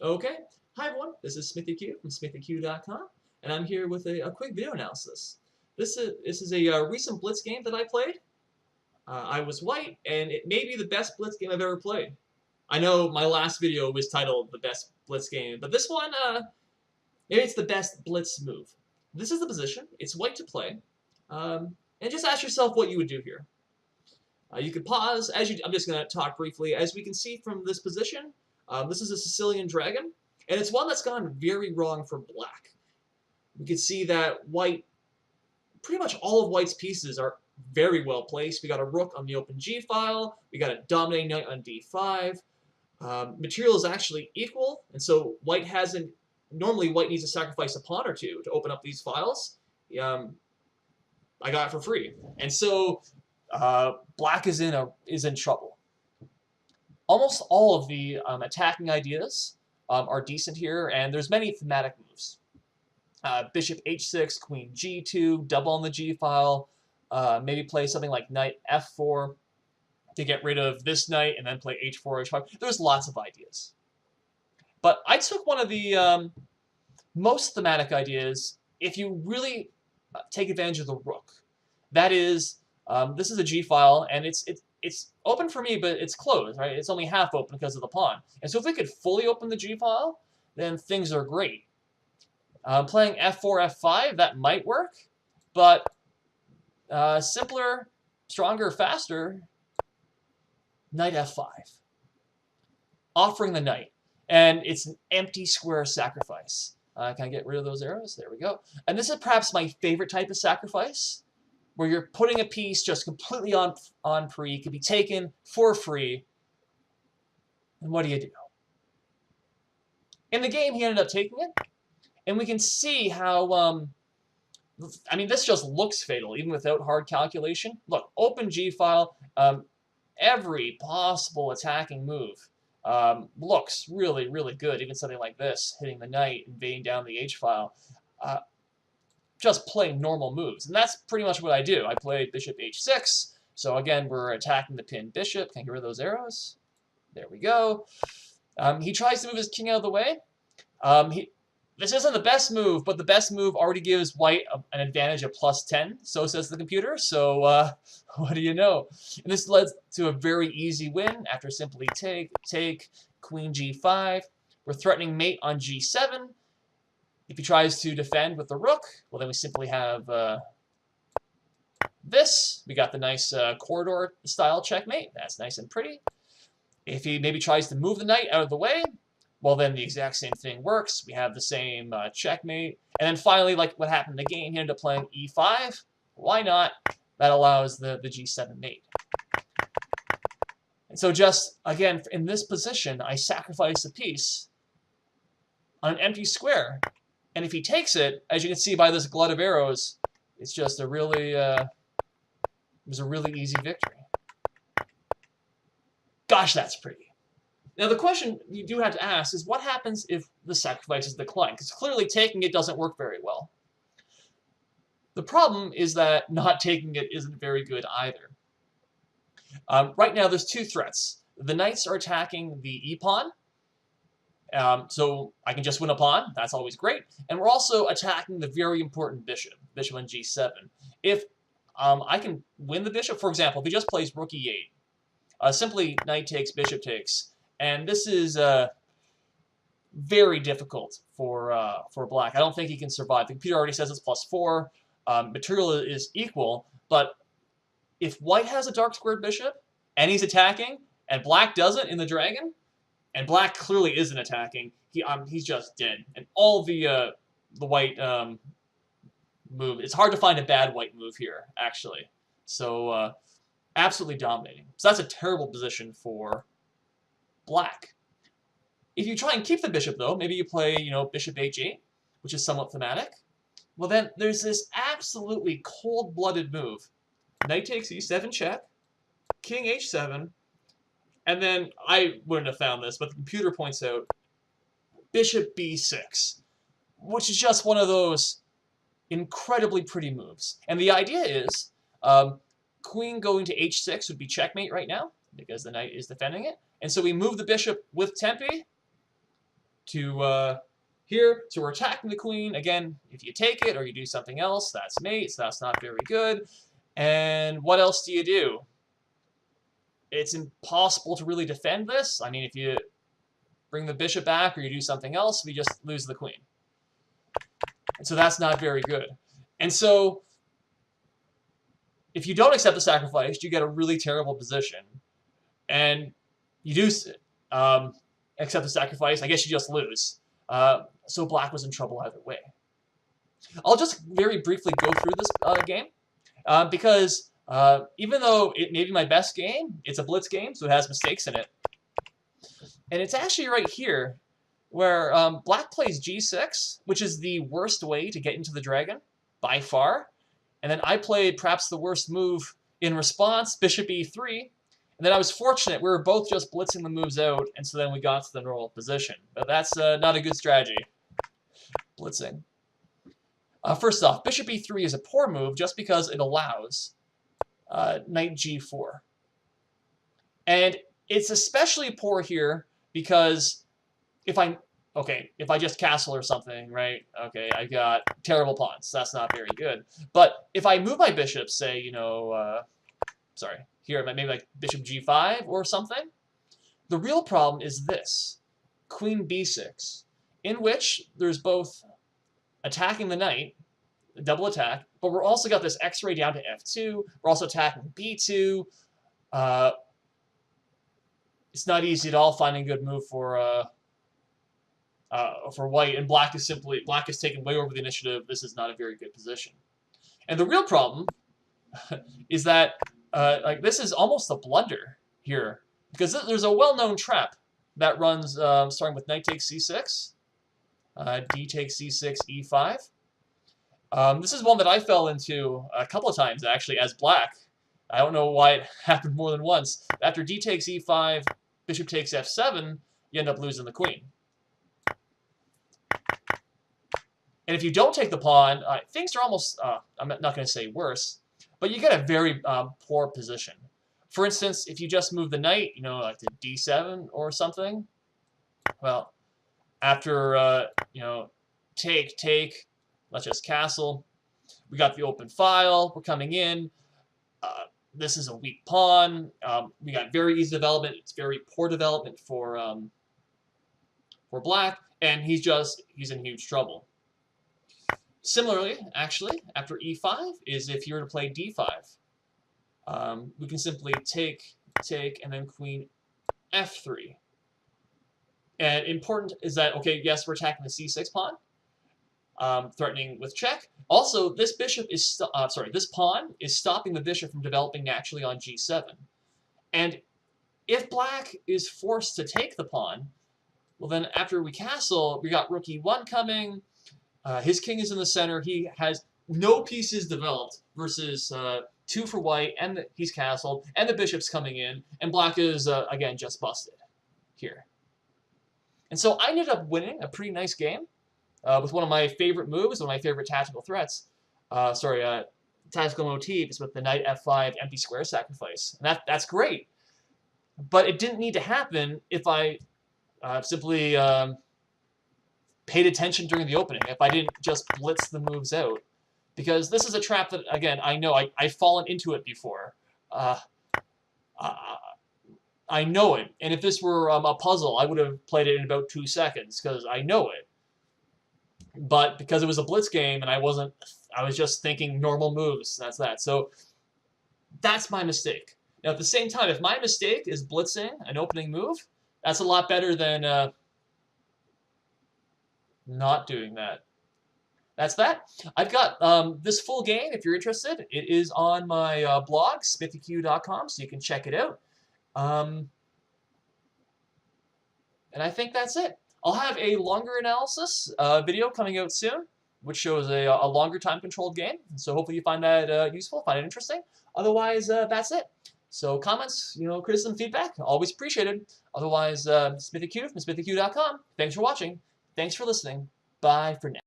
Okay. Hi everyone, this is SmithyQ from SmithyQ.com, and I'm here with a quick video analysis. This is a recent Blitz game that I played. I was white, and it may be the best Blitz game I've ever played. I know my last video was titled the best Blitz game, but this one, maybe it's the best Blitz move. This is the position. It's white to play, and just ask yourself what you would do here. You could pause. I'm just going to talk briefly. As we can see from this position, this is a Sicilian dragon, and it's one that's gone very wrong for black. We can see that white, pretty much all of white's pieces are very well placed. We got a rook on the open g file. We got a dominating knight on d5. Material is actually equal, and so white hasn't. Normally, white needs to sacrifice a pawn or two to open up these files. I got it for free, and so black is in trouble. Almost all of the attacking ideas are decent here, and there's many thematic moves. Bishop h6, queen g2, double on the g file, maybe play something like knight f4 to get rid of this knight, and then play h4, h5. There's lots of ideas. But I took one of the most thematic ideas if you really take advantage of the rook. That is, this is a g file, and it's open for me, but it's closed, right? It's only half open because of the pawn. And so if we could fully open the g file, then things are great. Playing f4, f5, that might work, but simpler, stronger, faster, knight f5. Offering the knight, and it's an empty square sacrifice. Can I get rid of those arrows? There we go. And this is perhaps my favorite type of sacrifice, where you're putting a piece just completely on free, can be taken for free. And what do you do? In the game, he ended up taking it, and we can see how, I mean, this just looks fatal, even without hard calculation. Look, open G file, every possible attacking move looks really, really good. Even something like this, hitting the knight, invading down the H file. Just playing normal moves. And that's pretty much what I do. I played bishop h6. So again, we're attacking the pinned bishop. Can I get rid of those arrows? There we go. He tries to move his king out of the way. This isn't the best move, but the best move already gives white an advantage of +10. So says the computer. So what do you know? And this led to a very easy win after simply take, queen g5. We're threatening mate on g7. If he tries to defend with the rook, well, then we simply have this. We got the nice corridor-style checkmate. That's nice and pretty. If he maybe tries to move the knight out of the way, well, then the exact same thing works. We have the same checkmate. And then finally, like what happened in the game, he ended up playing e5. Why not? That allows the g7 mate. And so just, again, in this position, I sacrifice a piece on an empty square. And if he takes it, as you can see by this glut of arrows, it's just a really, it was a really easy victory. Gosh, that's pretty. Now the question you do have to ask is what happens if the sacrifice is declined? Because clearly taking it doesn't work very well. The problem is that not taking it isn't very good either. Right now there's two threats. The knights are attacking the e-pawn. So I can just win a pawn. That's always great. And we're also attacking the very important bishop on g7. If I can win the bishop, for example, if he just plays rook e8, simply knight takes, bishop takes, and this is very difficult for black. I don't think he can survive. The computer already says it's +4. Material is equal, but if white has a dark squared bishop and he's attacking, and black doesn't in the dragon, and black clearly isn't attacking, he's just dead. And all the white move, it's hard to find a bad white move here, actually. So absolutely dominating. So that's a terrible position for black. If you try and keep the bishop, though, maybe you play, bishop h8, which is somewhat thematic. Well, then there's this absolutely cold-blooded move. Knight takes e7 check, king h7, and then I wouldn't have found this, but the computer points out bishop b6, which is just one of those incredibly pretty moves. And the idea is queen going to h6 would be checkmate right now, because the knight is defending it. And so we move the bishop with tempi, to here. So we're attacking the queen. Again, if you take it or you do something else, that's mate, so that's not very good. And what else do you do? It's impossible to really defend this. I mean, if you bring the bishop back or you do something else, we just lose the queen. And so that's not very good. And so if you don't accept the sacrifice, you get a really terrible position. And you do accept the sacrifice, I guess you just lose. So black was in trouble either way. I'll just very briefly go through this game because even though it may be my best game, it's a blitz game, so it has mistakes in it. And it's actually right here where black plays g6, which is the worst way to get into the dragon by far. And then I played perhaps the worst move in response, bishop e3. And then I was fortunate, we were both just blitzing the moves out, and so then we got to the normal position. But that's not a good strategy, blitzing. First off, bishop e3 is a poor move just because it allows knight g4. And it's especially poor here because if I just castle or something, right? Okay, I got terrible pawns. That's not very good. But if I move my bishop, say, here, maybe like bishop g5 or something, the real problem is this, queen b6, in which there's both attacking the knight, double attack, but we're also got this x-ray down to f2, we're also attacking b2. It's not easy at all finding a good move for white, and black is taken way over the initiative. This is not a very good position. And the real problem is that this is almost a blunder here, because there's a well-known trap that runs starting with knight takes c6, d takes c6, e5. This is one that I fell into a couple of times actually as black. I don't know why it happened more than once. After d takes e5, bishop takes f7, you end up losing the queen. And if you don't take the pawn, things are almost, I'm not going to say worse, but you get a very poor position. For instance, if you just move the knight, like to d7 or something, well, after, take, let's just castle. We got the open file, we're coming in. This is a weak pawn. We got very easy development. It's very poor development for black, and he's in huge trouble. Similarly, actually, after e5 is if you were to play d5. We can simply take, and then queen f3. And important is that, okay, yes, we're attacking the c6 pawn, threatening with check. Also, this pawn is stopping the bishop from developing naturally on g7. And if black is forced to take the pawn, well then after we castle, we got rook e1 coming. His king is in the center. He has no pieces developed versus 2 for white, and he's castled, and the bishop's coming in, and black is, again, just busted here. And so I ended up winning a pretty nice game with one of my favorite moves, one of my favorite tactical threats. Tactical motifs with the knight f5 empty square sacrifice. And that's great. But it didn't need to happen if I simply paid attention during the opening, if I didn't just blitz the moves out. Because this is a trap that, again, I know I've fallen into it before. I know it. And if this were a puzzle, I would have played it in about 2 seconds, because I know it. But because it was a blitz game and I was just thinking normal moves, that's that. So that's my mistake. Now at the same time, if my mistake is blitzing an opening move, that's a lot better than not doing that. That's that. I've got this full game, if you're interested. It is on my blog, SmithyQ.com, so you can check it out. And I think that's it. I'll have a longer analysis video coming out soon, which shows a longer time-controlled game. So hopefully you find that useful, find it interesting. Otherwise, that's it. So comments, criticism, feedback, always appreciated. Otherwise, SmithyQ from SmithyQ.com. Thanks for watching. Thanks for listening. Bye for now.